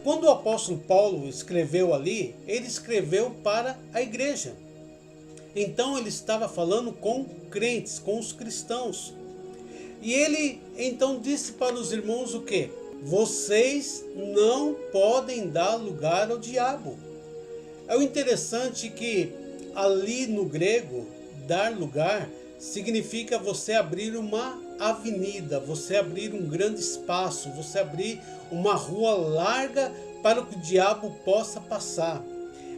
quando o apóstolo Paulo escreveu ali, ele escreveu para a igreja. Então ele estava falando com crentes, com os cristãos. E ele então disse para os irmãos o quê? Vocês não podem dar lugar ao diabo. É o interessante que ali no grego, dar lugar, significa você abrir uma avenida, você abrir um grande espaço, você abrir uma rua larga para que o diabo possa passar.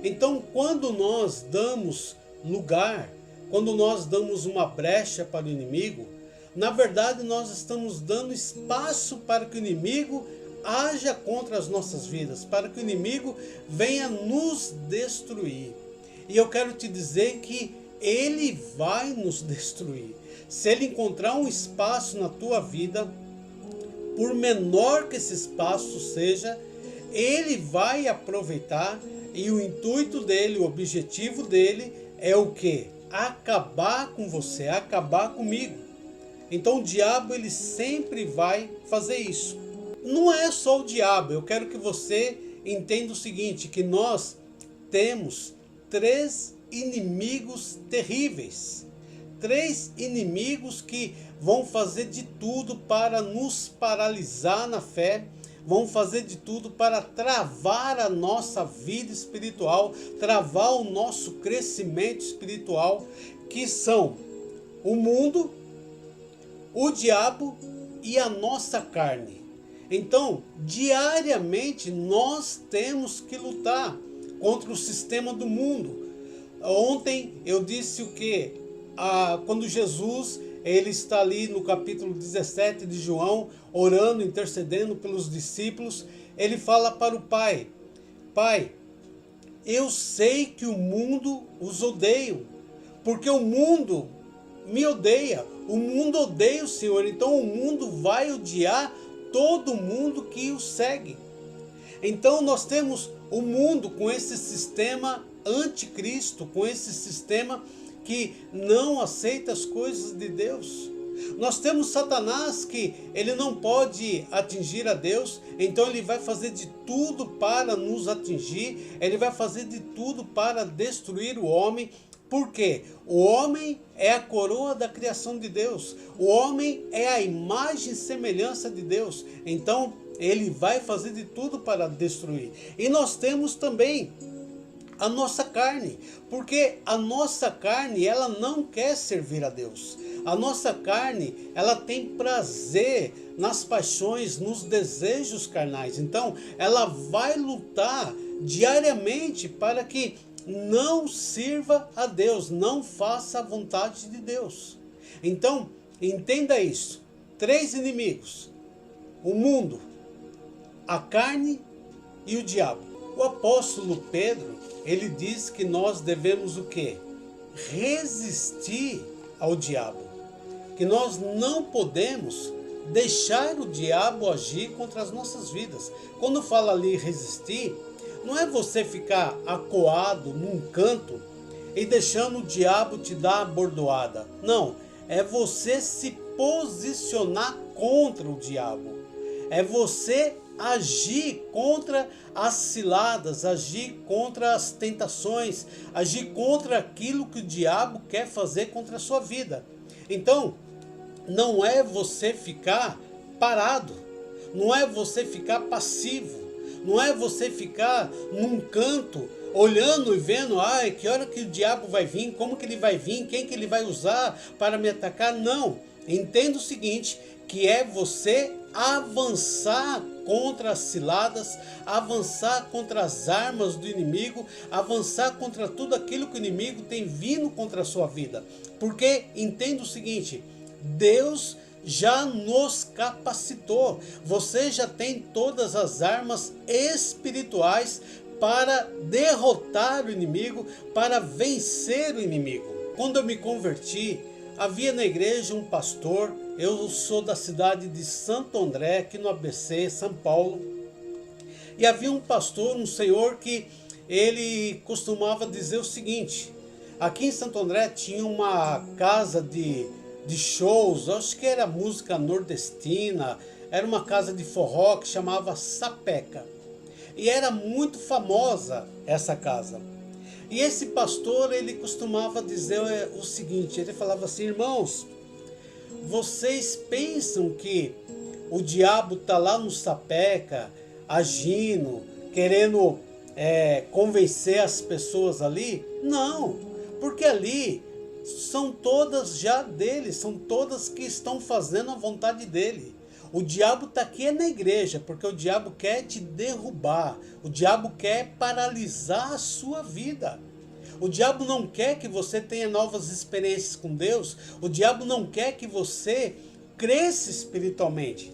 Então, quando nós damos lugar, quando nós damos uma brecha para o inimigo, na verdade nós estamos dando espaço para que o inimigo haja contra as nossas vidas, para que o inimigo venha nos destruir. E eu quero te dizer que ele vai nos destruir. Se ele encontrar um espaço na tua vida, por menor que esse espaço seja, ele vai aproveitar, e o intuito dele, o objetivo dele é o quê? Acabar com você, acabar comigo. Então o diabo ele sempre vai fazer isso. Não é só o diabo, eu quero que você entenda o seguinte, que nós temos 3 inimigos terríveis. 3 inimigos que vão fazer de tudo para nos paralisar na fé, vão fazer de tudo para travar a nossa vida espiritual, travar o nosso crescimento espiritual, que são o mundo, o diabo e a nossa carne. Então, diariamente nós temos que lutar contra o sistema do mundo. Ontem eu disse o que? Quando Jesus ele está ali no capítulo 17 de João, orando, intercedendo pelos discípulos, ele fala para o Pai: Pai, eu sei que o mundo os odeia, porque o mundo me odeia, o mundo odeia o Senhor, então o mundo vai odiar todo mundo que o segue. Então nós temos o mundo com esse sistema anticristo, com esse sistema que não aceita as coisas de Deus. Nós temos Satanás, que ele não pode atingir a Deus, então ele vai fazer de tudo para nos atingir, ele vai fazer de tudo para destruir o homem. Por quê? O homem é a coroa da criação de Deus, o homem é a imagem e semelhança de Deus, então ele vai fazer de tudo para destruir. E nós temos também a nossa carne, porque a nossa carne ela não quer servir a Deus. A nossa carne ela tem prazer nas paixões, nos desejos carnais. Então ela vai lutar diariamente para que não sirva a Deus, não faça a vontade de Deus. Então entenda isso: 3 inimigos: o mundo, a carne e o diabo. O apóstolo Pedro, ele diz que nós devemos o quê? Resistir ao diabo. Que nós não podemos deixar o diabo agir contra as nossas vidas. Quando fala ali resistir, não é você ficar acuado num canto e deixando o diabo te dar a bordoada. Não, é você se posicionar contra o diabo. É você agir contra as ciladas, agir contra as tentações, agir contra aquilo que o diabo quer fazer contra a sua vida. Então, não é você ficar parado, não é você ficar passivo, não é você ficar num canto olhando e vendo, que hora que o diabo vai vir, como que ele vai vir, quem que ele vai usar para me atacar. Não, entenda o seguinte, que é você avançar contra as ciladas, avançar contra as armas do inimigo, avançar contra tudo aquilo que o inimigo tem vindo contra a sua vida. Porque entenda o seguinte, Deus já nos capacitou, você já tem todas as armas espirituais para derrotar o inimigo, para vencer o inimigo. Quando eu me converti, havia na igreja um pastor. Eu sou da cidade de Santo André, aqui no ABC, São Paulo. E havia um pastor, um senhor, que ele costumava dizer o seguinte: aqui em Santo André tinha uma casa de shows, acho que era música nordestina, era uma casa de forró que chamava Sapeca. e era muito famosa essa casa. E esse pastor, ele costumava dizer o seguinte, ele falava assim: irmãos, vocês pensam que o diabo está lá no Sapeca, agindo, querendo convencer as pessoas ali? Não, porque ali são todas já dele, são todas que estão fazendo a vontade dele. O diabo está aqui na igreja, porque o diabo quer te derrubar, o diabo quer paralisar a sua vida. O diabo não quer que você tenha novas experiências com Deus, o diabo não quer que você cresça espiritualmente.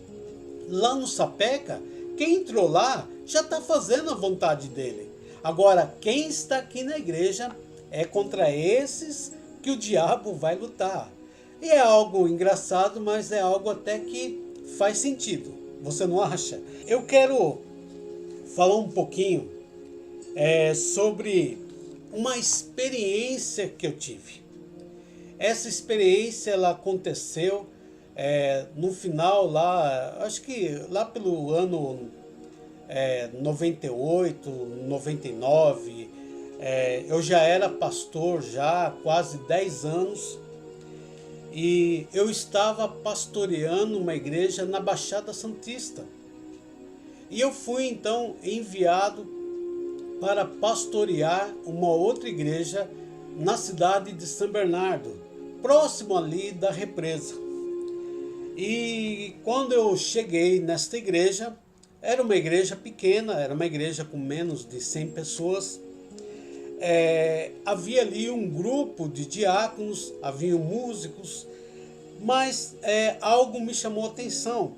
Lá no Sapeca, quem entrou lá já está fazendo a vontade dele. Agora, quem está aqui na igreja é contra esses que o diabo vai lutar. E é algo engraçado, mas é algo até que faz sentido. Você não acha? Eu quero falar um pouquinho sobre uma experiência que eu tive. Essa experiência ela aconteceu no final lá, acho que lá pelo ano 98, 99, eu já era pastor já há quase 10 anos e eu estava pastoreando uma igreja na Baixada Santista. E eu fui então enviado para pastorear uma outra igreja na cidade de São Bernardo, próximo ali da represa. E quando eu cheguei nesta igreja, era uma igreja pequena, era uma igreja com menos de 100 pessoas. Havia ali um grupo de diáconos, haviam músicos, mas algo me chamou a atenção,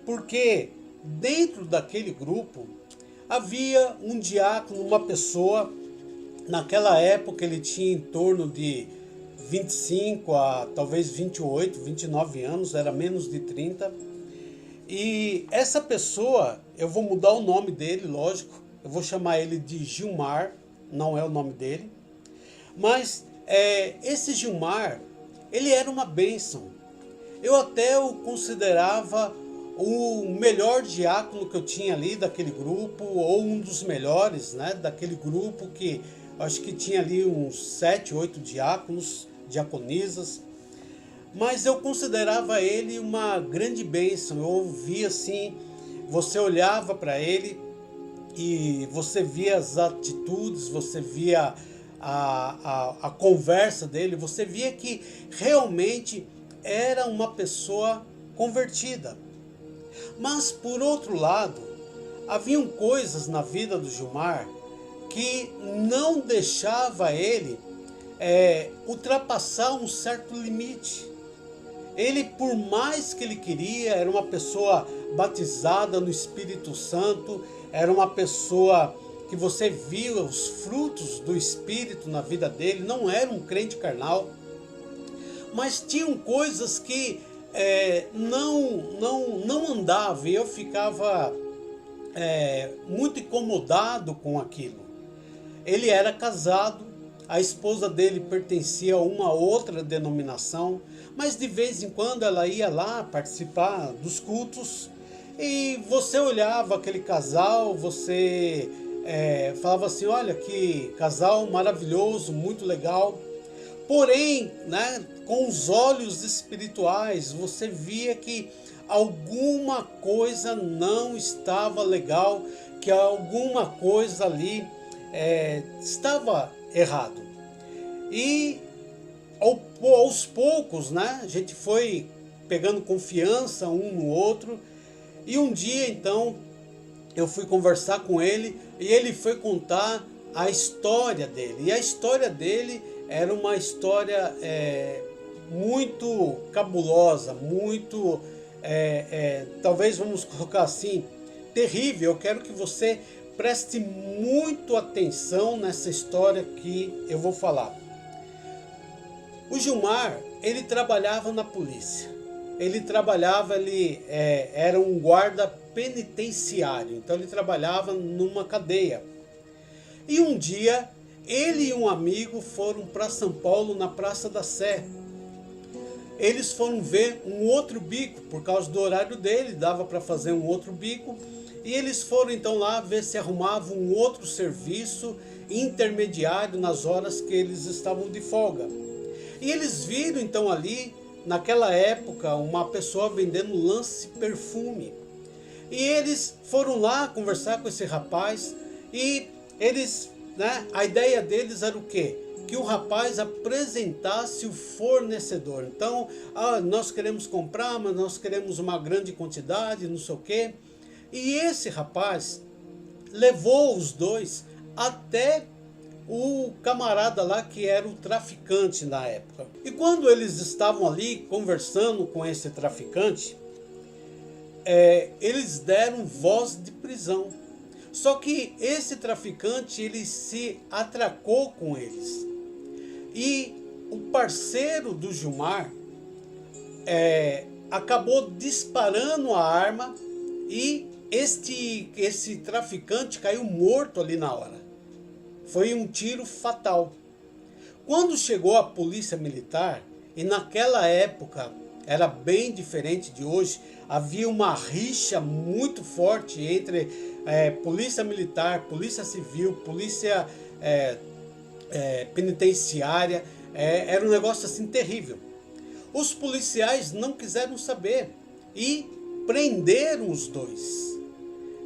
porque dentro daquele grupo havia um diácono, uma pessoa, naquela época ele tinha em torno de 25 a talvez 28, 29 anos, era menos de 30. E essa pessoa, eu vou mudar o nome dele, lógico, eu vou chamar ele de Gilmar, não é o nome dele. Mas esse Gilmar, ele era uma bênção. Eu até o considerava o melhor diácono que eu tinha ali daquele grupo, ou um dos melhores, né, daquele grupo que acho que tinha ali uns 7, 8 diáconos, diaconisas. Mas eu considerava ele uma grande bênção. Eu ouvia assim, você olhava para ele e você via as atitudes, você via a conversa dele, você via que realmente era uma pessoa convertida. Mas por outro lado, haviam coisas na vida do Gilmar que não deixava ele ultrapassar um certo limite. Ele, por mais que ele queria, era uma pessoa batizada no Espírito Santo, era uma pessoa que você via os frutos do Espírito na vida dele, não era um crente carnal, mas tinham coisas que não andava, e eu ficava muito incomodado com aquilo. Ele era casado, a esposa dele pertencia a uma outra denominação, mas de vez em quando ela ia lá participar dos cultos, e você olhava aquele casal, você falava assim, olha que casal maravilhoso, muito legal. Porém, né, com os olhos espirituais, você via que alguma coisa não estava legal, que alguma coisa ali estava errado. E aos poucos, né, a gente foi pegando confiança um no outro. E um dia, então, eu fui conversar com ele e ele foi contar a história dele. E a história dele era uma história muito cabulosa, muito, talvez vamos colocar assim, terrível. Eu quero que você preste muito atenção nessa história que eu vou falar. O Gilmar, ele trabalhava na polícia. Ele era um guarda penitenciário, então ele trabalhava numa cadeia. E um dia, ele e um amigo foram para São Paulo, na Praça da Sé. Eles foram ver um outro bico, por causa do horário dele, dava para fazer um outro bico. E eles foram então lá ver se arrumavam um outro serviço intermediário nas horas que eles estavam de folga. E eles viram então ali, naquela época, uma pessoa vendendo lance-perfume. E eles foram lá conversar com esse rapaz e eles, a ideia deles era o quê? Que o rapaz apresentasse o fornecedor. Então, nós queremos comprar, mas nós queremos uma grande quantidade, não sei o quê. E esse rapaz levou os dois até o camarada lá que era o traficante na época. E quando eles estavam ali conversando com esse traficante, eles deram voz de prisão. Só que esse traficante, ele se atracou com eles. E o parceiro do Gilmar acabou disparando a arma e esse traficante caiu morto ali na hora. Foi um tiro fatal. Quando chegou a polícia militar, e naquela época era bem diferente de hoje, havia uma rixa muito forte entre polícia militar, polícia civil, polícia penitenciária, era um negócio assim terrível. Os policiais não quiseram saber e prenderam os dois.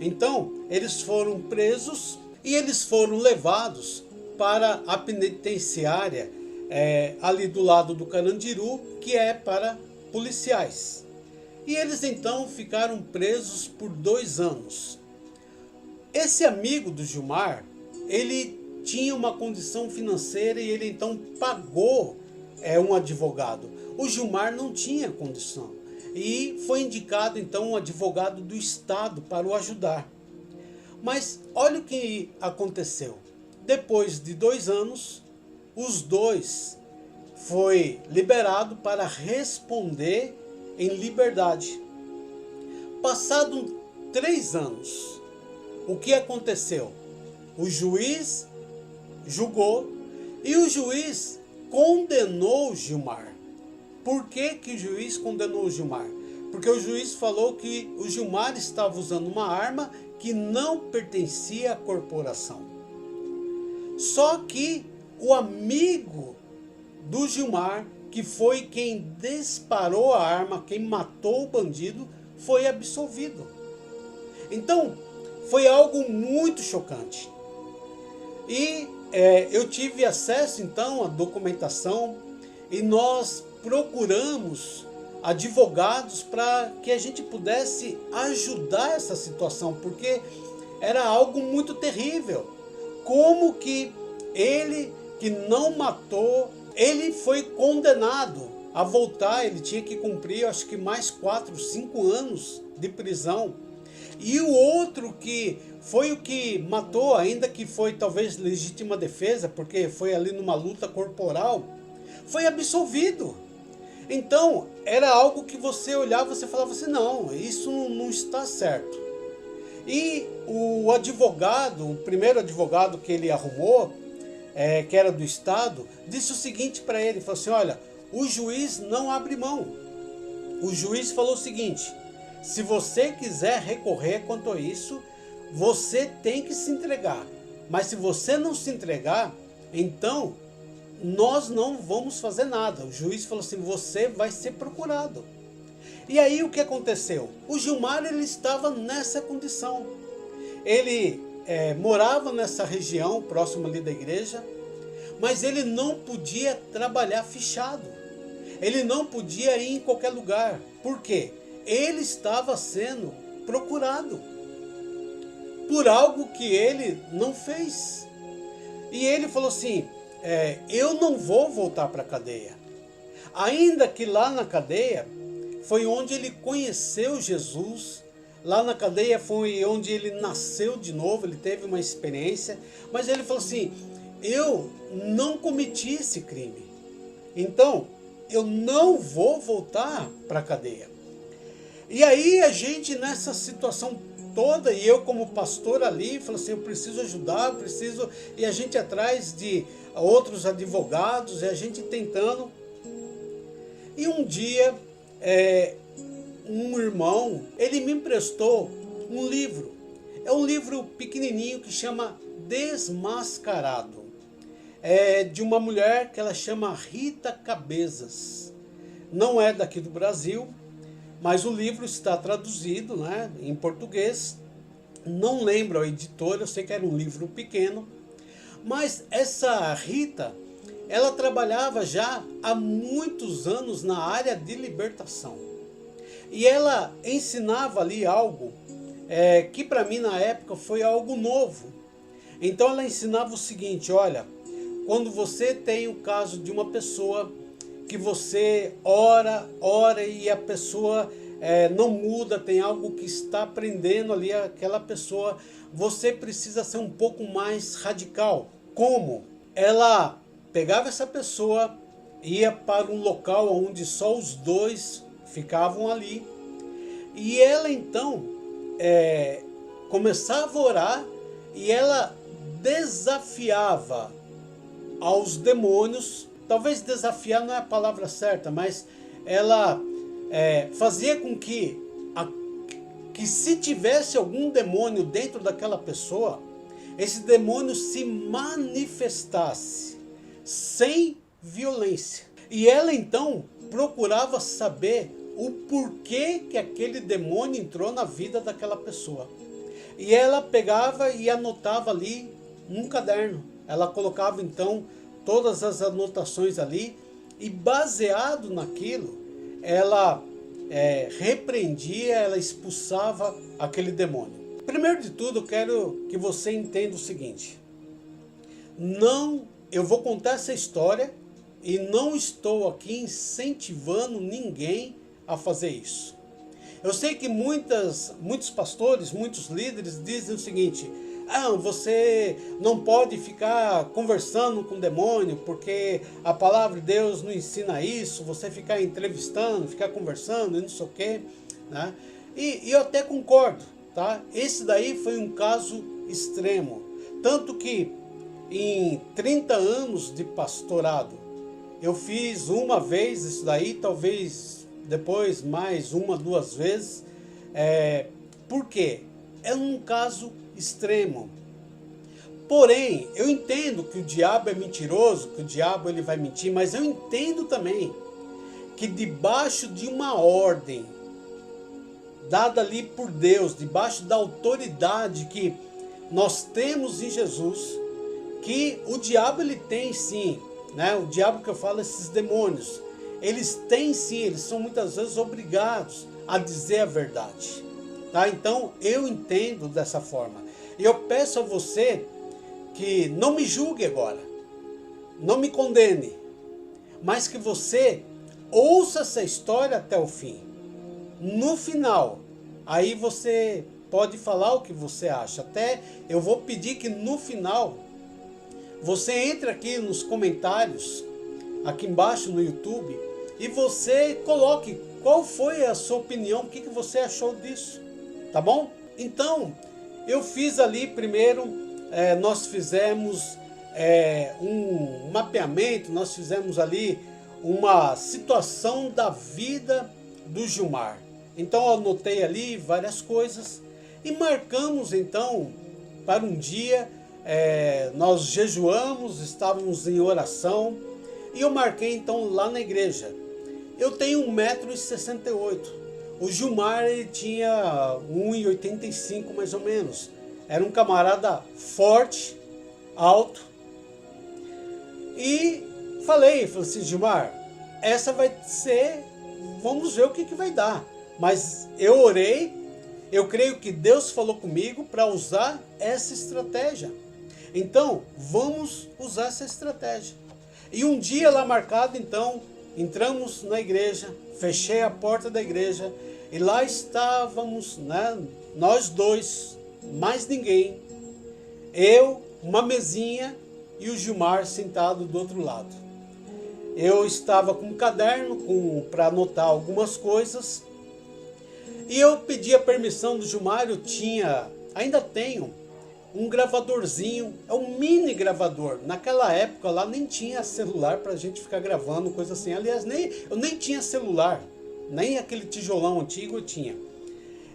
Então, eles foram presos e eles foram levados para a penitenciária ali do lado do Carandiru, que é para policiais. E eles então ficaram presos por 2 anos. Esse amigo do Gilmar, ele tinha uma condição financeira e ele então pagou um advogado. O Gilmar não tinha condição. E foi indicado então um advogado do Estado para o ajudar. Mas olha o que aconteceu. Depois de 2 anos, os dois foi liberado para responder em liberdade. Passado 3 anos, o que aconteceu? O juiz julgou e o juiz condenou o Gilmar. Por que que o juiz condenou o Gilmar? Porque o juiz falou que o Gilmar estava usando uma arma que não pertencia à corporação. Só que o amigo do Gilmar, que foi quem disparou a arma, quem matou o bandido, foi absolvido. Então, foi algo muito chocante. E eu tive acesso então à documentação e nós procuramos advogados para que a gente pudesse ajudar essa situação, porque era algo muito terrível. Como que ele, que não matou, ele foi condenado a voltar, ele tinha que cumprir, acho que mais 4, 5 anos de prisão. E o outro que foi o que matou, ainda que foi talvez legítima defesa, porque foi ali numa luta corporal, foi absolvido. Então, era algo que você olhava e você falava assim, não, isso não está certo. E o advogado, o primeiro advogado que ele arrumou, que era do Estado, disse o seguinte para ele, falou assim, olha, o juiz não abre mão. O juiz falou o seguinte, se você quiser recorrer quanto a isso, você tem que se entregar. Mas se você não se entregar, então nós não vamos fazer nada. O juiz falou assim, você vai ser procurado. E aí o que aconteceu? O Gilmar, ele estava nessa condição. Ele morava nessa região, próximo ali da igreja, mas ele não podia trabalhar fichado. Ele não podia ir em qualquer lugar. Por quê? Ele estava sendo procurado por algo que ele não fez. E ele falou assim, eu não vou voltar para a cadeia. Ainda que lá na cadeia foi onde ele conheceu Jesus, lá na cadeia foi onde ele nasceu de novo, ele teve uma experiência, mas ele falou assim, eu não cometi esse crime, então eu não vou voltar para a cadeia. E aí a gente nessa situação toda, e eu como pastor ali, falei assim, eu preciso ajudar, e a gente atrás de outros advogados, e a gente tentando. E um dia, um irmão, ele me emprestou um livro, É um livro pequenininho que chama Desmascarado. É de uma mulher que ela chama Rita Cabezas. Não é daqui do Brasil, mas o livro está traduzido, né, em português. Não lembro a editora, eu sei que era um livro pequeno. Mas essa Rita, ela trabalhava já há muitos anos na área de libertação. E ela ensinava ali algo que para mim na época foi algo novo. Então ela ensinava o seguinte: olha, quando você tem o caso de uma pessoa que você ora e a pessoa não muda, tem algo que está prendendo ali aquela pessoa, você precisa ser um pouco mais radical. Como? Ela pegava essa pessoa, ia para um local onde só os dois ficavam ali, e ela então começava a orar e ela desafiava aos demônios. Talvez desafiar não é a palavra certa, mas ela fazia com que se tivesse algum demônio dentro daquela pessoa, esse demônio se manifestasse sem violência. E ela então procurava saber o porquê que aquele demônio entrou na vida daquela pessoa. E ela pegava e anotava ali num caderno. Ela colocava então todas as anotações ali, e baseado naquilo, ela repreendia, ela expulsava aquele demônio. Primeiro de tudo, eu quero que você entenda o seguinte: eu vou contar essa história e não estou aqui incentivando ninguém a fazer isso. Eu sei que muitos pastores, muitos líderes dizem o seguinte: você não pode ficar conversando com o demônio, porque a palavra de Deus não ensina isso, você ficar entrevistando, ficar conversando e não sei o quê, né? E eu até concordo, tá? Esse daí foi um caso extremo. Tanto que em 30 anos de pastorado, eu fiz uma vez isso daí, talvez depois mais uma, duas vezes. Por quê? É um caso extremo. Porém, eu entendo que o diabo é mentiroso, que o diabo ele vai mentir, mas eu entendo também que debaixo de uma ordem dada ali por Deus, debaixo da autoridade que nós temos em Jesus, que o diabo ele tem sim, né? O diabo que eu falo, esses demônios, eles têm sim, eles são muitas vezes obrigados a dizer a verdade, tá? Então eu entendo dessa forma. E eu peço a você que não me julgue agora, não me condene, mas que você ouça essa história até o fim. No final, aí você pode falar o que você acha. Até eu vou pedir que no final você entre aqui nos comentários, aqui embaixo no YouTube, e você coloque qual foi a sua opinião, o que você achou disso, tá bom? Então, eu fiz ali primeiro, nós fizemos um mapeamento, nós fizemos ali uma situação da vida do Gilmar. Então eu anotei ali várias coisas e marcamos então para um dia, nós jejuamos, estávamos em oração e eu marquei então lá na igreja. Eu tenho 1,68 m. O Gilmar ele tinha 1,85 m mais ou menos. Era um camarada forte, alto. E falei assim: Gilmar, essa vai ser, vamos ver o que vai dar. Mas eu orei, eu creio que Deus falou comigo para usar essa estratégia. Então, vamos usar essa estratégia. E um dia lá marcado, então, entramos na igreja, fechei a porta da igreja e lá estávamos, né, nós dois, mais ninguém, eu, uma mesinha e o Gilmar sentado do outro lado. Eu estava com um caderno para anotar algumas coisas e eu pedi a permissão do Gilmar. Eu ainda tenho um gravadorzinho, é um mini gravador. Naquela época lá nem tinha celular para a gente ficar gravando, coisa assim. Aliás, eu nem tinha celular, nem aquele tijolão antigo eu tinha.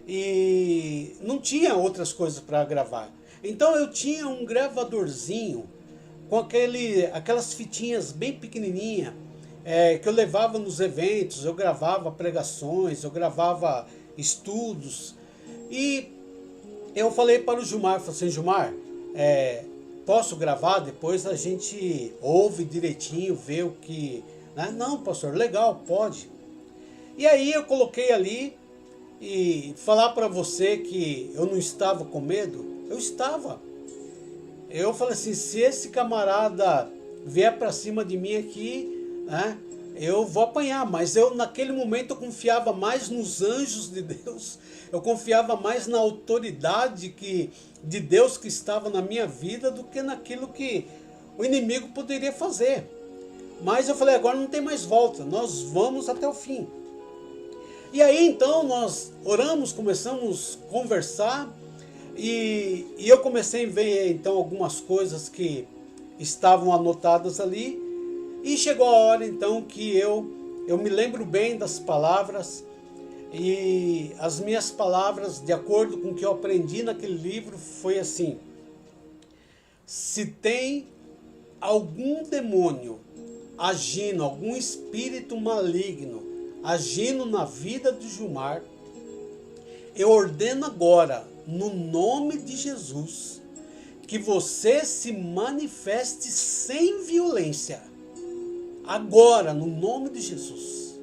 e não tinha outras coisas para gravar. Então eu tinha um gravadorzinho com aquelas fitinhas bem pequenininha, que eu levava nos eventos, eu gravava pregações, eu gravava estudos. E eu falei para o Gilmar, falei assim, Gilmar, posso gravar? Depois a gente ouve direitinho, vê o que... né? Não, pastor, legal, pode. E aí eu coloquei ali, e falar para você que eu não estava com medo, eu estava. Eu falei assim, se esse camarada vier para cima de mim aqui, né, eu vou apanhar. Mas eu naquele momento eu confiava mais nos anjos de Deus, eu confiava mais na autoridade de Deus que estava na minha vida do que naquilo que o inimigo poderia fazer. Mas eu falei, agora não tem mais volta, nós vamos até o fim. E aí então nós oramos, começamos a conversar e eu comecei a ver então algumas coisas que estavam anotadas ali. E chegou a hora então que eu me lembro bem das palavras, e as minhas palavras, de acordo com o que eu aprendi naquele livro, foi assim: se tem algum demônio agindo, algum espírito maligno agindo na vida de Gilmar, eu ordeno agora, no nome de Jesus, que você se manifeste sem violência. Agora, no nome de Jesus.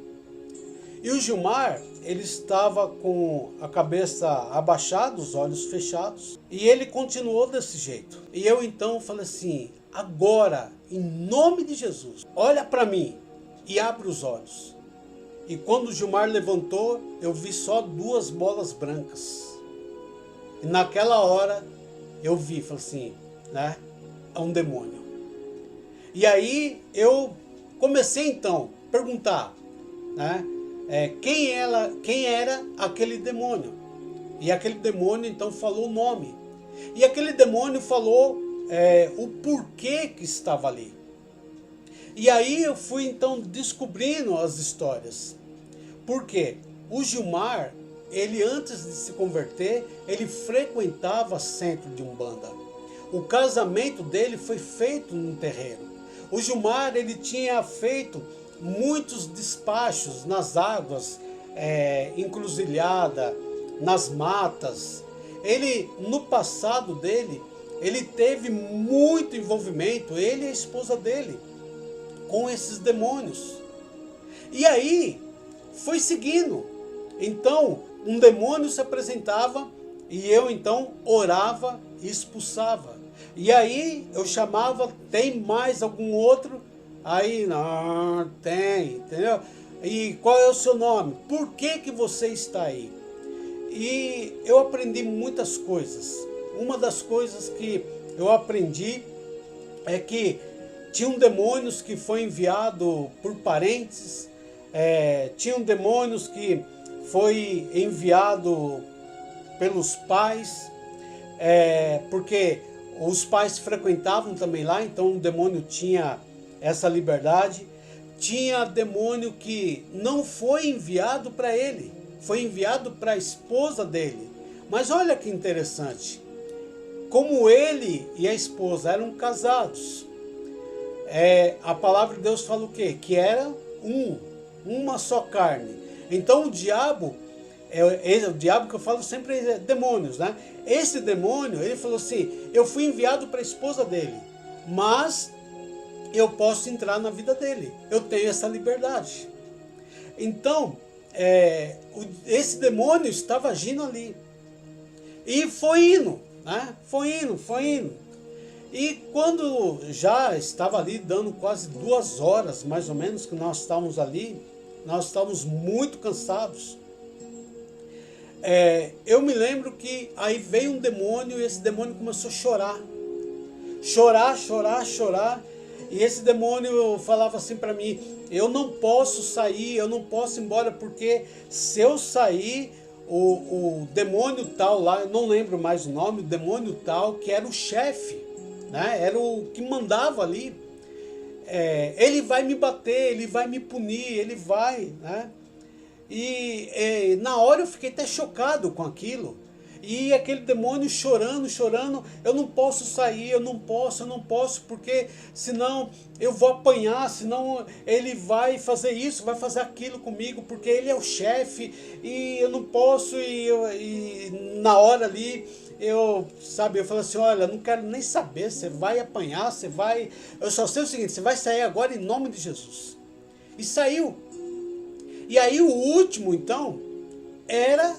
E o Gilmar, ele estava com a cabeça abaixada, os olhos fechados, e ele continuou desse jeito. E eu então falei assim, agora, em nome de Jesus, olha para mim e abre os olhos. E quando o Gilmar levantou, eu vi só 2 bolas brancas. E naquela hora, eu vi, falei assim, né? É um demônio. E aí, eu comecei então a perguntar, né? Quem era aquele demônio? E aquele demônio então falou o nome. E aquele demônio falou o porquê que estava ali. E aí eu fui então descobrindo as histórias. Porque o Gilmar, ele antes de se converter, ele frequentava centro de Umbanda. O casamento dele foi feito num terreiro. O Gilmar, ele tinha feito muitos despachos nas águas, encruzilhada, nas matas. Ele, no passado dele, ele teve muito envolvimento, ele e a esposa dele, com esses demônios. E aí, foi seguindo. Então, um demônio se apresentava e eu então orava e expulsava. E aí eu chamava, tem mais algum outro? Aí, não, tem, entendeu? E qual é o seu nome? Por que você está aí? E eu aprendi muitas coisas. Uma das coisas que eu aprendi é que tinham demônios que foi enviado por parentes, tinham demônios que foi enviado pelos pais, porque os pais frequentavam também lá, então o demônio tinha essa liberdade. Tinha demônio que não foi enviado para ele, foi enviado para a esposa dele. Mas olha que interessante, como ele e a esposa eram casados, a palavra de Deus fala o quê? Que era uma só carne. Então o diabo, o diabo que eu falo sempre é demônios, né? Esse demônio, ele falou assim, eu fui enviado para a esposa dele, mas eu posso entrar na vida dele, eu tenho essa liberdade. Então, esse demônio estava agindo ali, e foi indo, né? Foi indo. E quando já estava ali, dando quase 2 horas, mais ou menos, que nós estávamos ali, nós estávamos muito cansados. Eu me lembro que aí veio um demônio, e esse demônio começou a chorar. Chorar. E esse demônio falava assim para mim, eu não posso sair, eu não posso ir embora, porque se eu sair, o demônio tal lá, eu não lembro mais o nome, o demônio tal, que era o chefe, né? Era o que mandava ali, ele vai me bater, ele vai me punir, ele vai, né? E na hora eu fiquei até chocado com aquilo. E aquele demônio chorando, chorando, eu não posso sair, eu não posso, porque senão eu vou apanhar, senão ele vai fazer isso, vai fazer aquilo comigo, porque ele é o chefe, e eu não posso, e na hora ali, eu falei assim, olha, não quero nem saber, você vai apanhar, eu só sei o seguinte, você vai sair agora em nome de Jesus. E saiu. E aí o último, então, era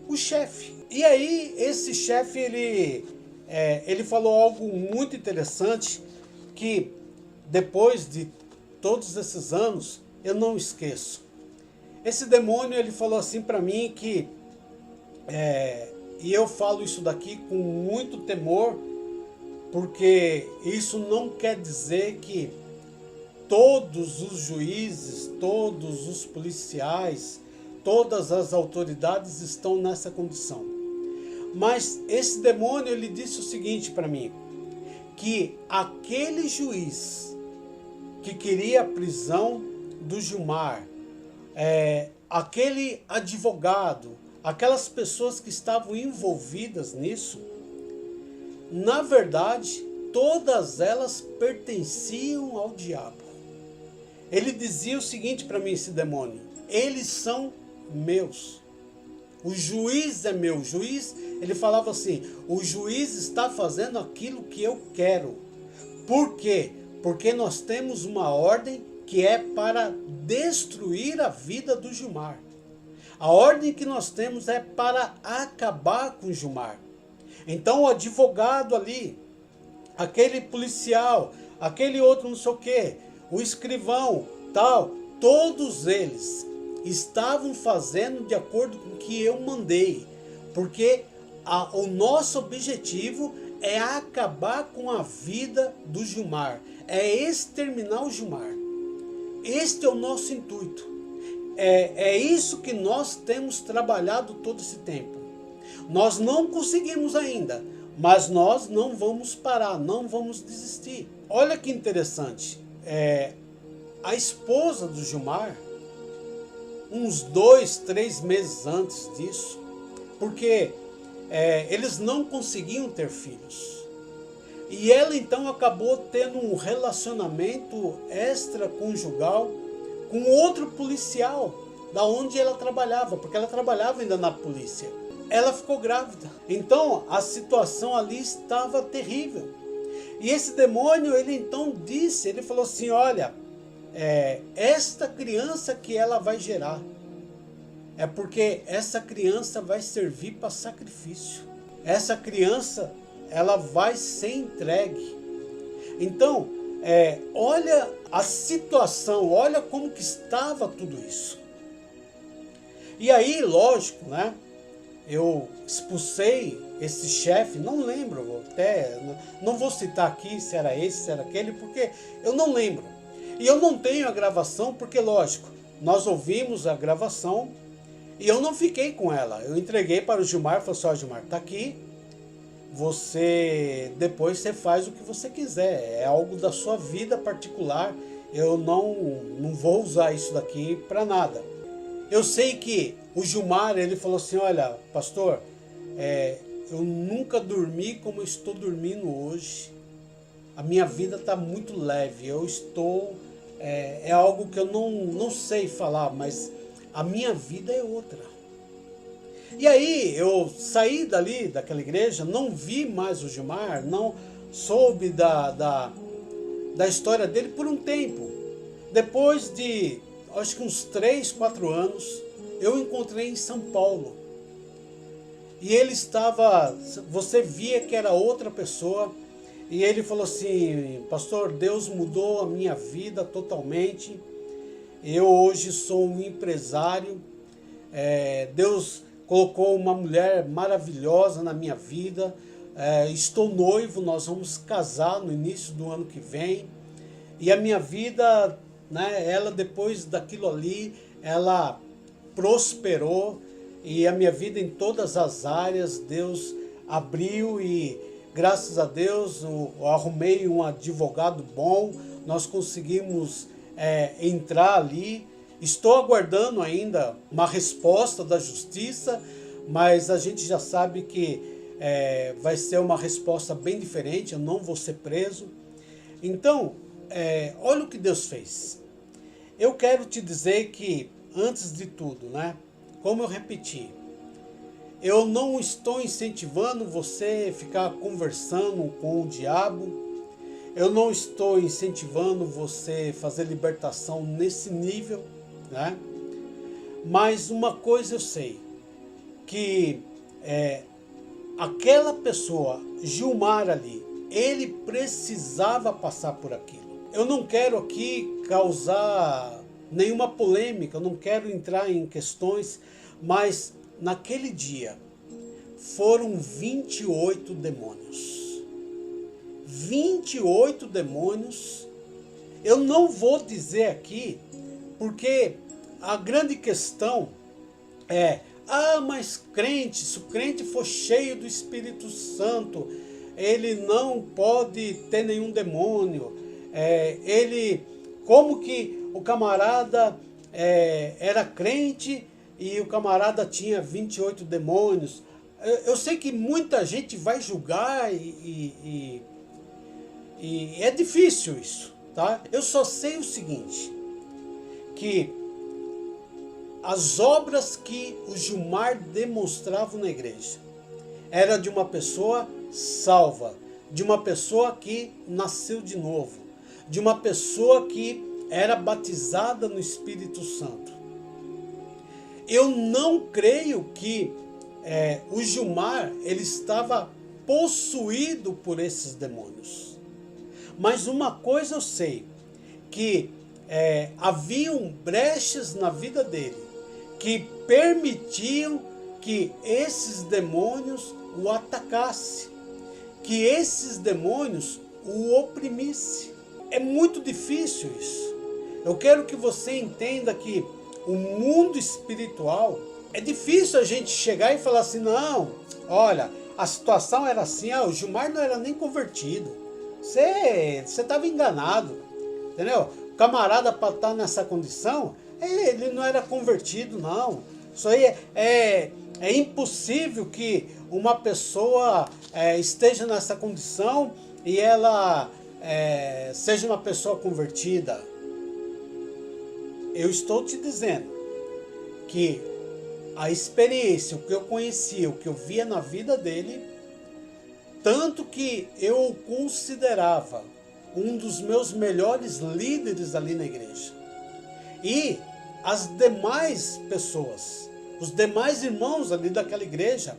o chefe. E aí esse chefe, ele falou algo muito interessante, que depois de todos esses anos, eu não esqueço. Esse demônio, ele falou assim para mim que, e eu falo isso daqui com muito temor, porque isso não quer dizer que todos os juízes, todos os policiais, todas as autoridades estão nessa condição. Mas esse demônio, ele disse o seguinte para mim, que aquele juiz que queria a prisão do Gilmar, aquele advogado, aquelas pessoas que estavam envolvidas nisso, na verdade, todas elas pertenciam ao diabo. Ele dizia o seguinte para mim, esse demônio, eles são meus. O juiz é meu. O juiz, ele falava assim, o juiz está fazendo aquilo que eu quero. Por quê? Porque nós temos uma ordem que é para destruir a vida do Gilmar. A ordem que nós temos é para acabar com o Gilmar. Então o advogado ali, aquele policial, aquele outro não sei o quê, o escrivão, tal, todos eles estavam fazendo de acordo com o que eu mandei, porque o nosso objetivo é acabar com a vida do Gilmar, é exterminar o Gilmar. Este é o nosso intuito, é isso que nós temos trabalhado todo esse tempo. Nós não conseguimos ainda, mas nós não vamos parar, não vamos desistir. Olha que interessante, a esposa do Gilmar, uns 2, 3 meses antes disso, porque eles não conseguiam ter filhos. E ela então acabou tendo um relacionamento extraconjugal com outro policial, da onde ela trabalhava, porque ela trabalhava ainda na polícia. Ela ficou grávida. Então a situação ali estava terrível. E esse demônio, ele então disse, ele falou assim, olha, esta criança que ela vai gerar, é porque essa criança vai servir para sacrifício. Essa criança, ela vai ser entregue. Então, olha a situação, olha como que estava tudo isso. E aí, lógico, né? Eu expulsei esse chefe, não lembro, até não vou citar aqui se era esse, se era aquele, porque eu não lembro. E eu não tenho a gravação, porque lógico, nós ouvimos a gravação e eu não fiquei com ela. Eu entreguei para o Gilmar, falei assim, ó, Gilmar, tá aqui, depois você faz o que você quiser, é algo da sua vida particular, eu não vou usar isso daqui para nada. Eu sei que o Gilmar, ele falou assim, olha, pastor, eu nunca dormi como eu estou dormindo hoje. A minha vida está muito leve, eu estou... é algo que eu não sei falar, mas a minha vida é outra. E aí eu saí daquela igreja, não vi mais o Gilmar, não soube da história dele por um tempo. Depois de, acho que uns 3, 4 anos, eu encontrei em São Paulo. E ele estava, você via que era outra pessoa, e ele falou assim, pastor, Deus mudou a minha vida totalmente, eu hoje sou um empresário, Deus colocou uma mulher maravilhosa na minha vida, estou noivo, nós vamos casar no início do ano que vem, e a minha vida, né, ela depois daquilo ali, ela prosperou, e a minha vida em todas as áreas, Deus abriu e graças a Deus eu arrumei um advogado bom, nós conseguimos entrar ali Estou aguardando ainda uma resposta da justiça, mas a gente já sabe que vai ser uma resposta bem diferente, eu não vou ser preso. Então, olha o que Deus fez. Eu quero te dizer que, antes de tudo, né, como eu repeti, eu não estou incentivando você a ficar conversando com o diabo. Eu não estou incentivando você a fazer libertação nesse nível, né? Mas uma coisa eu sei, que aquela pessoa, Gilmar ali, ele precisava passar por aquilo. Eu não quero aqui causar nenhuma polêmica, eu não quero entrar em questões, mas naquele dia foram 28 demônios. 28 demônios. Eu não vou dizer aqui, porque a grande questão é, mas crente, se o crente for cheio do Espírito Santo, ele não pode ter nenhum demônio. Como que o camarada era crente e o camarada tinha 28 demônios? Eu sei que muita gente vai julgar e é difícil isso, tá? Eu só sei o seguinte, que as obras que o Gilmar demonstrava na igreja era de uma pessoa salva, de uma pessoa que nasceu de novo, de uma pessoa que era batizada no Espírito Santo. Eu não creio que o Gilmar ele estava possuído por esses demônios. Mas uma coisa eu sei, que haviam brechas na vida dele, que permitiam que esses demônios o atacassem, que esses demônios o oprimissem. É muito difícil isso. Eu quero que você entenda que o mundo espiritual, é difícil a gente chegar e falar assim, não, olha, a situação era assim, o Gilmar não era nem convertido. Você estava enganado, entendeu? O camarada para estar nessa condição, ele não era convertido, não. Isso aí é impossível que uma pessoa esteja nessa condição e ela seja uma pessoa convertida. Eu estou te dizendo que a experiência, o que eu conhecia, o que eu via na vida dele, tanto que eu o considerava um dos meus melhores líderes ali na igreja. E as demais pessoas, os demais irmãos ali daquela igreja,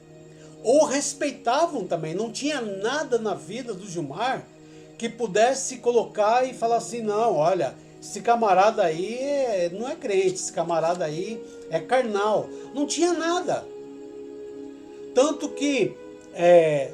o respeitavam também. Não tinha nada na vida do Gilmar que pudesse colocar e falar assim, não, olha, esse camarada aí não é crente, esse camarada aí é carnal. Não tinha nada. Tanto que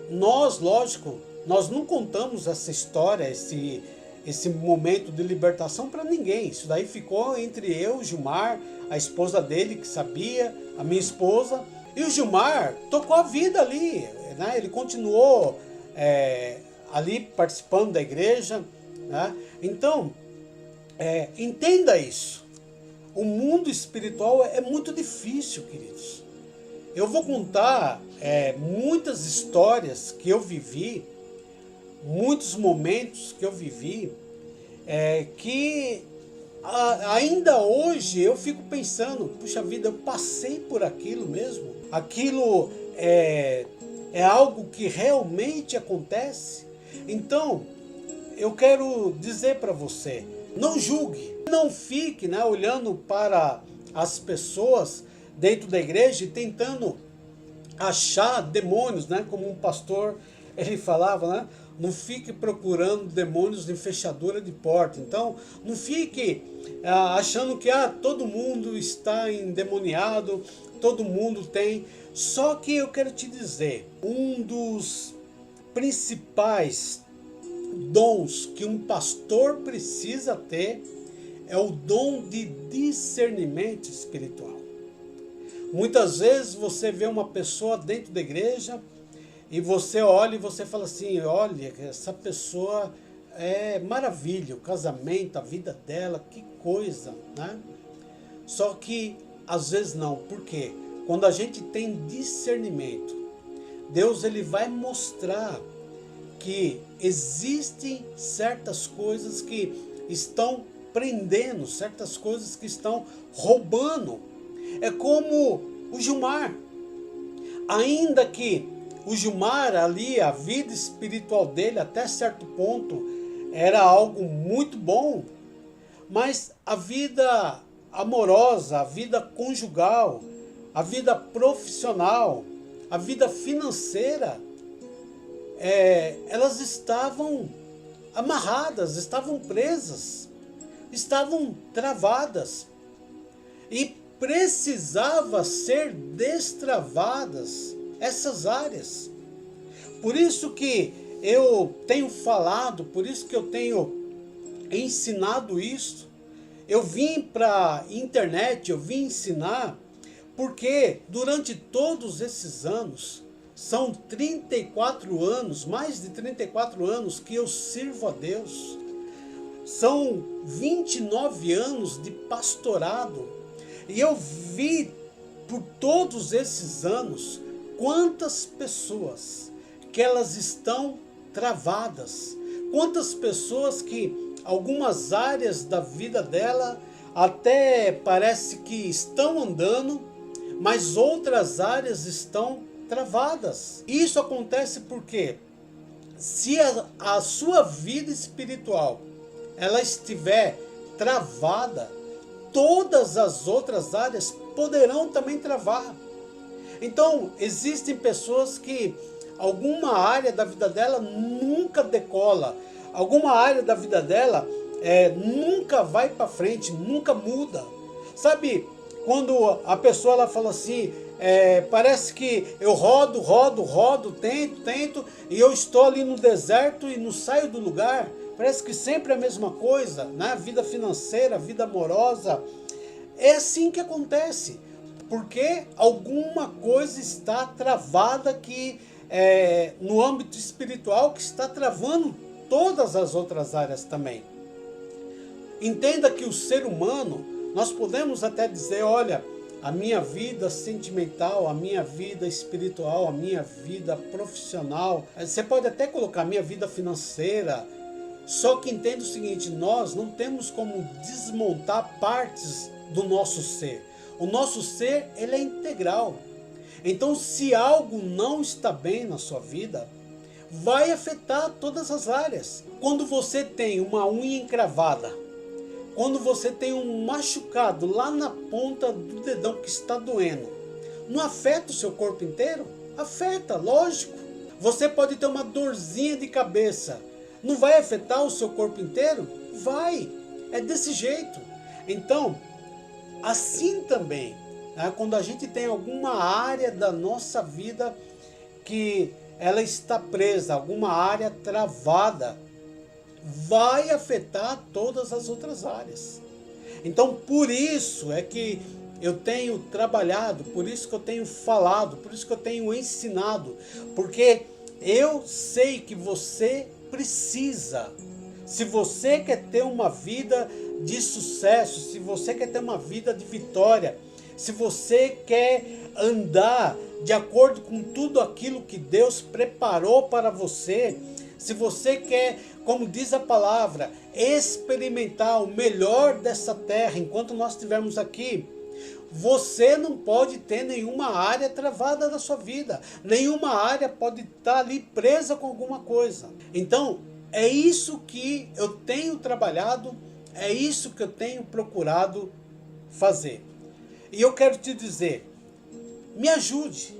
nós, lógico, nós não contamos essa história, esse momento de libertação para ninguém. Isso daí ficou entre eu, Gilmar, a esposa dele que sabia, a minha esposa. E o Gilmar tocou a vida ali, né? Ele continuou ali participando da igreja, né? Então, entenda isso. O mundo espiritual é muito difícil, queridos. Eu vou contar muitas histórias que eu vivi, muitos momentos que eu vivi, que ainda hoje eu fico pensando, puxa vida, eu passei por aquilo mesmo. Aquilo é algo que realmente acontece. Então, eu quero dizer para você, não julgue, não fique olhando para as pessoas dentro da igreja e tentando achar demônios, como um pastor ele falava, não fique procurando demônios em fechadura de porta. Então, não fique achando que todo mundo está endemoniado, todo mundo tem. Só que eu quero te dizer, um dos principais dons que um pastor precisa ter é o dom de discernimento espiritual. Muitas vezes você vê uma pessoa dentro da igreja e você olha e você fala assim, olha, essa pessoa é maravilha, o casamento, a vida dela, que coisa, né? Só que às vezes não. Por quê? Quando a gente tem discernimento, Deus ele vai mostrar que existem certas coisas que estão prendendo, certas coisas que estão roubando. É como o Gilmar. Ainda que o Gilmar ali, a vida espiritual dele até certo ponto era algo muito bom, mas a vida amorosa, a vida conjugal, a vida profissional, a vida financeira, elas estavam amarradas, estavam presas, estavam travadas e precisava ser destravadas essas áreas. Por isso que eu tenho falado, por isso que eu tenho ensinado isso. Eu vim para a internet, eu vim ensinar, porque durante todos esses anos, são 34 anos, mais de 34 anos que eu sirvo a Deus. São 29 anos de pastorado. E eu vi por todos esses anos quantas pessoas que elas estão travadas. Quantas pessoas que algumas áreas da vida dela até parece que estão andando, mas outras áreas estão travadas. Isso acontece porque se a sua vida espiritual ela estiver travada, todas as outras áreas poderão também travar. Então existem pessoas que alguma área da vida dela nunca decola, alguma área da vida dela nunca vai para frente, nunca muda. Sabe, quando a pessoa ela fala assim, parece que eu rodo, tento, e eu estou ali no deserto e não saio do lugar. Parece que sempre é a mesma coisa, né? Vida financeira, vida amorosa. É assim que acontece, porque alguma coisa está travada que no âmbito espiritual, que está travando todas as outras áreas também. Entenda que o ser humano, nós podemos até dizer, olha, a minha vida sentimental, a minha vida espiritual, a minha vida profissional, você pode até colocar a minha vida financeira, só que entenda o seguinte, nós não temos como desmontar partes do nosso ser. O nosso ser, ele é integral. Então, se algo não está bem na sua vida, vai afetar todas as áreas. Quando você tem uma unha encravada, quando você tem um machucado lá na ponta do dedão que está doendo, não afeta o seu corpo inteiro? Afeta, lógico. Você pode ter uma dorzinha de cabeça, não vai afetar o seu corpo inteiro? Vai, é desse jeito. Então, assim também, quando a gente tem alguma área da nossa vida que ela está presa, alguma área travada, vai afetar todas as outras áreas. Então, por isso é que eu tenho trabalhado, por isso que eu tenho falado, por isso que eu tenho ensinado, porque eu sei que você precisa. Se você quer ter uma vida de sucesso, se você quer ter uma vida de vitória, se você quer andar de acordo com tudo aquilo que Deus preparou para você, se você quer, como diz a palavra, experimentar o melhor dessa terra enquanto nós estivermos aqui, você não pode ter nenhuma área travada da sua vida. Nenhuma área pode estar ali presa com alguma coisa. Então, é isso que eu tenho trabalhado, é isso que eu tenho procurado fazer. E eu quero te dizer, me ajude.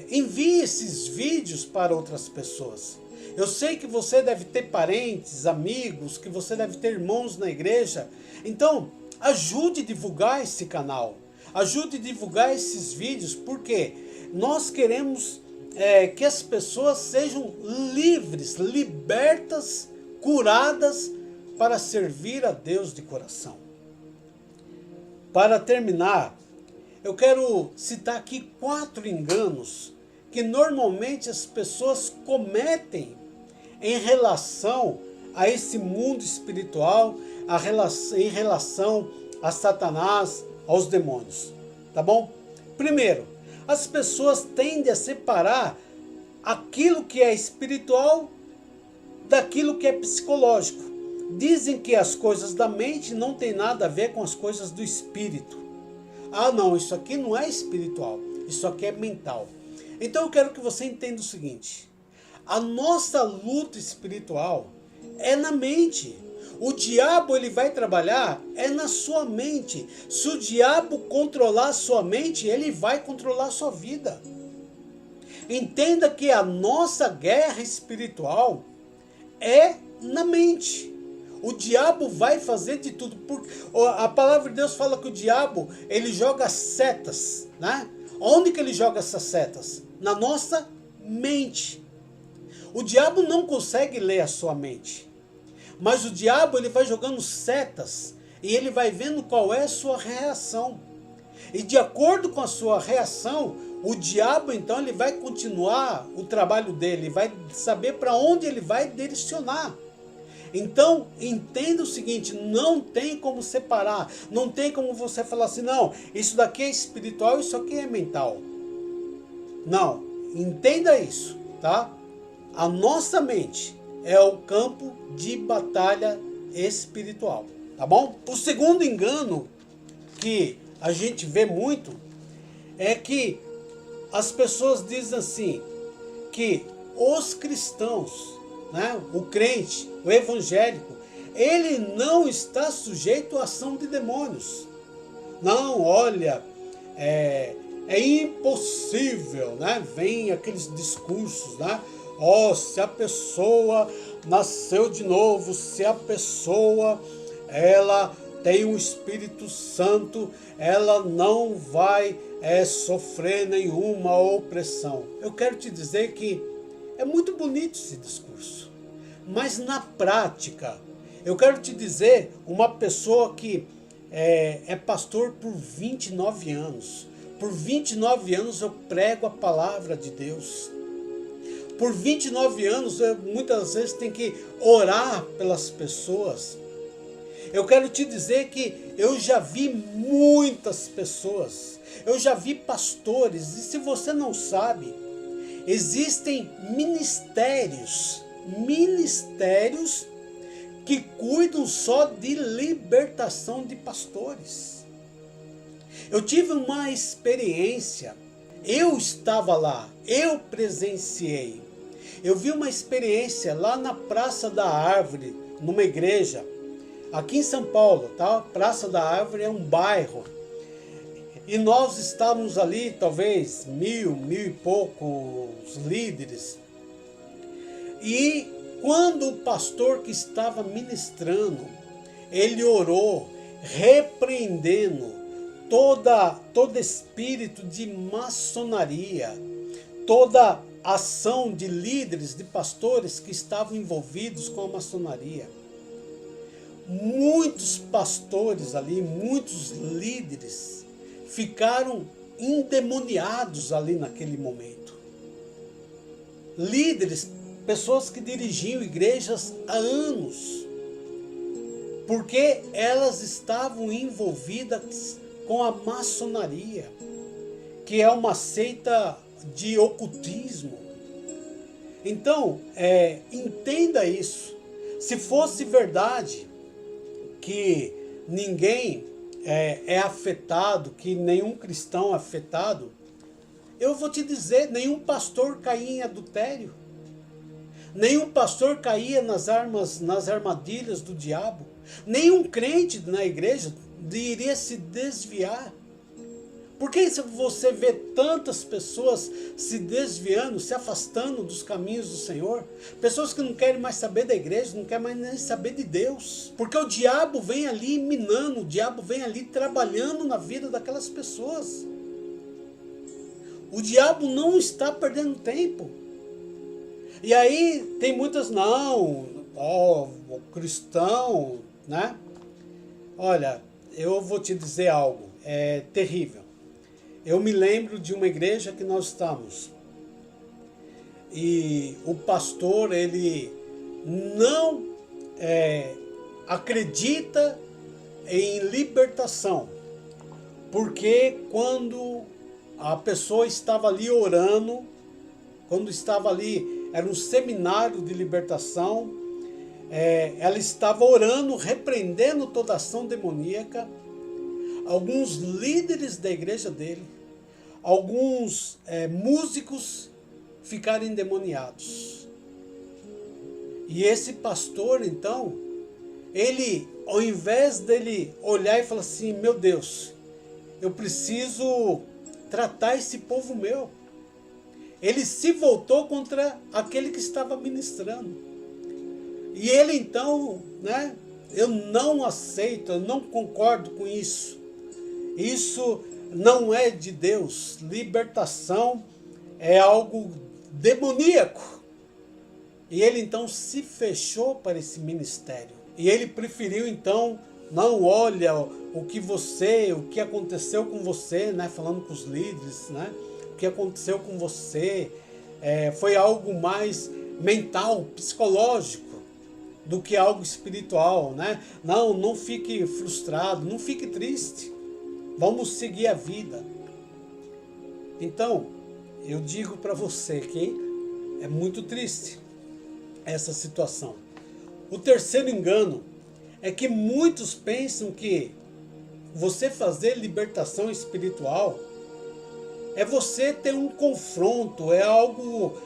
Envie esses vídeos para outras pessoas. Eu sei que você deve ter parentes, amigos, que você deve ter irmãos na igreja. Então, ajude a divulgar esse canal. Ajude a divulgar esses vídeos, porque nós queremos que as pessoas sejam livres, libertas, curadas para servir a Deus de coração. Para terminar, eu quero citar aqui 4 enganos que normalmente as pessoas cometem em relação a esse mundo espiritual, em relação a Satanás, aos demônios, tá bom? Primeiro, as pessoas tendem a separar aquilo que é espiritual daquilo que é psicológico. Dizem que as coisas da mente não tem nada a ver com as coisas do espírito. Ah, não, isso aqui não é espiritual, isso aqui é mental. Então eu quero que você entenda o seguinte: a nossa luta espiritual é na mente. O diabo ele vai trabalhar é na sua mente. Se o diabo controlar a sua mente, ele vai controlar a sua vida. Entenda que a nossa guerra espiritual é na mente. O diabo vai fazer de tudo. A palavra de Deus fala que o diabo ele joga setas, né? Onde que ele joga essas setas? Na nossa mente. O diabo não consegue ler a sua mente. Mas o diabo ele vai jogando setas e ele vai vendo qual é a sua reação. E de acordo com a sua reação, o diabo então ele vai continuar o trabalho dele, vai saber para onde ele vai direcionar. Então entenda o seguinte, não tem como separar, não tem como você falar assim, não, isso daqui é espiritual, isso aqui é mental. Não, entenda isso, tá? A nossa mente é o campo de batalha espiritual, tá bom? O segundo engano que a gente vê muito é que as pessoas dizem assim, que os cristãos, né, o crente, o evangélico, ele não está sujeito à ação de demônios. Não, olha, é impossível, né? Vem aqueles discursos, né? Se a pessoa nasceu de novo, se a pessoa ela tem um Espírito Santo, ela não vai sofrer nenhuma opressão. Eu quero te dizer que é muito bonito esse discurso, mas na prática, eu quero te dizer, uma pessoa que é pastor por 29 anos, por 29 anos eu prego a palavra de Deus. Por 29 anos, eu muitas vezes tenho que orar pelas pessoas. Eu quero te dizer que eu já vi muitas pessoas, eu já vi pastores, e se você não sabe, existem ministérios que cuidam só de libertação de pastores. Eu tive uma experiência, eu estava lá, eu presenciei. Eu vi uma experiência lá na Praça da Árvore, numa igreja, aqui em São Paulo, tá? Praça da Árvore é um bairro. E nós estávamos ali, talvez, mil e poucos líderes. E quando o pastor que estava ministrando, ele orou, repreendendo todo espírito de maçonaria, toda ação de líderes, de pastores que estavam envolvidos com a maçonaria. Muitos pastores ali, muitos líderes ficaram endemoniados ali naquele momento. Líderes, pessoas que dirigiam igrejas há anos, porque elas estavam envolvidas com a maçonaria, que é uma seita de ocultismo. Então, entenda isso. Se fosse verdade que ninguém é afetado, que nenhum cristão é afetado, eu vou te dizer, nenhum pastor caía em adultério, nenhum pastor caía nas armadilhas do diabo, nenhum crente na igreja iria se desviar. Por que você vê tantas pessoas se desviando, se afastando dos caminhos do Senhor? Pessoas que não querem mais saber da igreja, não querem mais nem saber de Deus. Porque o diabo vem ali minando, o diabo vem ali trabalhando na vida daquelas pessoas. O diabo não está perdendo tempo. E aí tem muitas, o cristão, né? Olha, eu vou te dizer algo, é terrível. Eu me lembro de uma igreja que nós estávamos. E o pastor, ele não acredita em libertação, porque quando a pessoa estava ali orando, quando estava ali, era um seminário de libertação, ela estava orando, repreendendo toda ação demoníaca. Alguns líderes da igreja dele, alguns músicos ficaram endemoniados. E esse pastor, então, ele, ao invés dele olhar e falar assim, meu Deus, eu preciso tratar esse povo meu, ele se voltou contra aquele que estava ministrando. E ele então, eu não aceito, eu não concordo com isso. Isso não é de Deus. Libertação é algo demoníaco. E ele então se fechou para esse ministério. E ele preferiu então, não, olha o que aconteceu com você, falando com os líderes, o que aconteceu com você foi algo mais mental, psicológico, do que algo espiritual, Não fique frustrado, não fique triste. Vamos seguir a vida. Então, eu digo para você que é muito triste essa situação. O terceiro engano é que muitos pensam que você fazer libertação espiritual é você ter um confronto, é algo,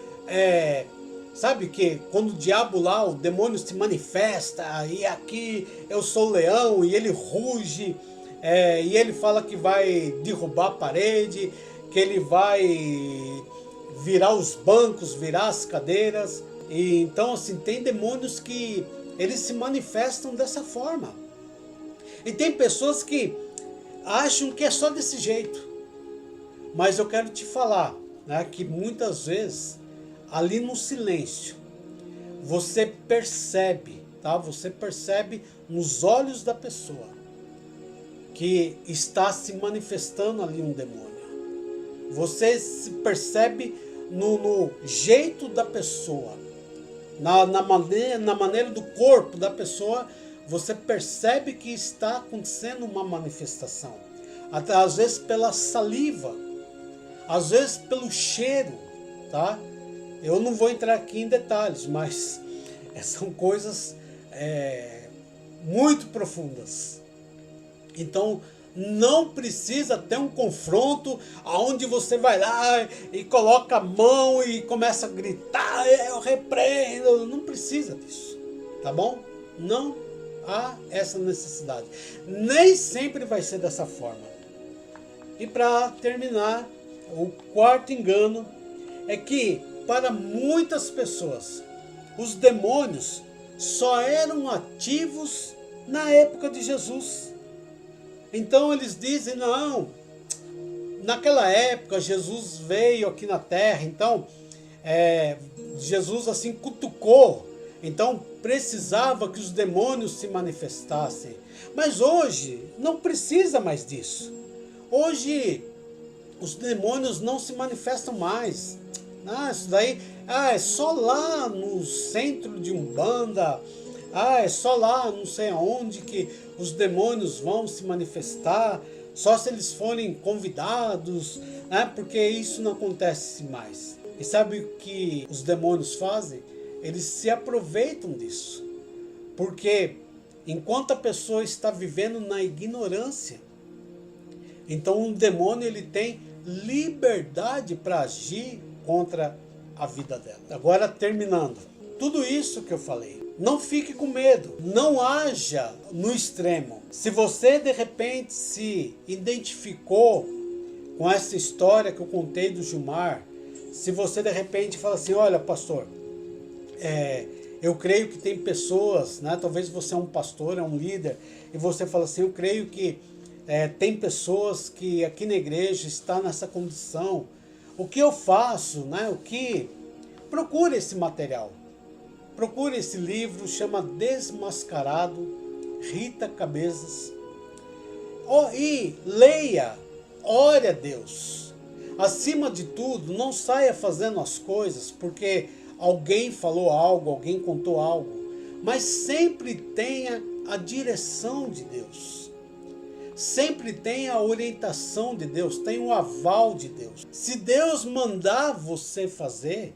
sabe que quando o diabo lá, o demônio se manifesta, e aqui eu sou o leão, e ele ruge, e ele fala que vai derrubar a parede, que ele vai virar os bancos, virar as cadeiras. E então, assim, tem demônios que eles se manifestam dessa forma. E tem pessoas que acham que é só desse jeito. Mas eu quero te falar, que muitas vezes, ali no silêncio, você percebe, Você percebe nos olhos da pessoa que está se manifestando ali um demônio. Você se percebe no jeito da pessoa, na maneira do corpo da pessoa, você percebe que está acontecendo uma manifestação. Até às vezes pela saliva, às vezes pelo cheiro, Eu não vou entrar aqui em detalhes, mas são coisas muito profundas. Então, não precisa ter um confronto onde você vai lá e coloca a mão e começa a gritar, eu repreendo. Não precisa disso, tá bom? Não há essa necessidade. Nem sempre vai ser dessa forma. E para terminar, o quarto engano é que para muitas pessoas os demônios só eram ativos na época de Jesus. Então eles dizem, não, naquela época Jesus veio aqui na terra, então Jesus assim cutucou, então precisava que os demônios se manifestassem. Mas hoje não precisa mais disso. Hoje os demônios não se manifestam mais. Isso daí é só lá no centro de Umbanda, é só lá não sei aonde que os demônios vão se manifestar, só se eles forem convidados, porque isso não acontece mais. E sabe o que os demônios fazem? Eles se aproveitam disso, porque enquanto a pessoa está vivendo na ignorância, então um demônio ele tem liberdade para agir contra a vida dela. Agora terminando, tudo isso que eu falei, não fique com medo, não haja no extremo. Se você de repente se identificou com essa história que eu contei do Gilmar, se você de repente fala assim, olha pastor, eu creio que tem pessoas, talvez você é um pastor, é um líder, e você fala assim, eu creio que tem pessoas que aqui na igreja estão nessa condição. O que eu faço, procure esse material. Procure esse livro, chama Desmascarado, Rita Cabezas. E leia, ore a Deus. Acima de tudo, não saia fazendo as coisas porque alguém falou algo, alguém contou algo. Mas sempre tenha a direção de Deus. sempre tem a orientação de Deus, tem o aval de Deus. Se Deus mandar você fazer,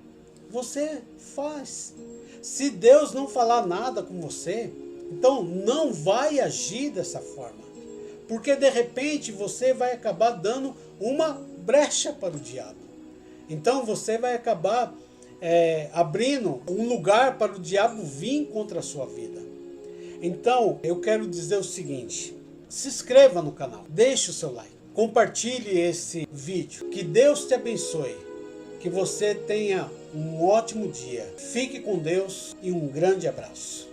você faz. Se Deus não falar nada com você, então não vai agir dessa forma. Porque de repente você vai acabar dando uma brecha para o diabo. Então você vai acabar abrindo um lugar para o diabo vir contra a sua vida. Então eu quero dizer o seguinte: se inscreva no canal, deixe o seu like, compartilhe esse vídeo. Que Deus te abençoe, que você tenha um ótimo dia. Fique com Deus e um grande abraço.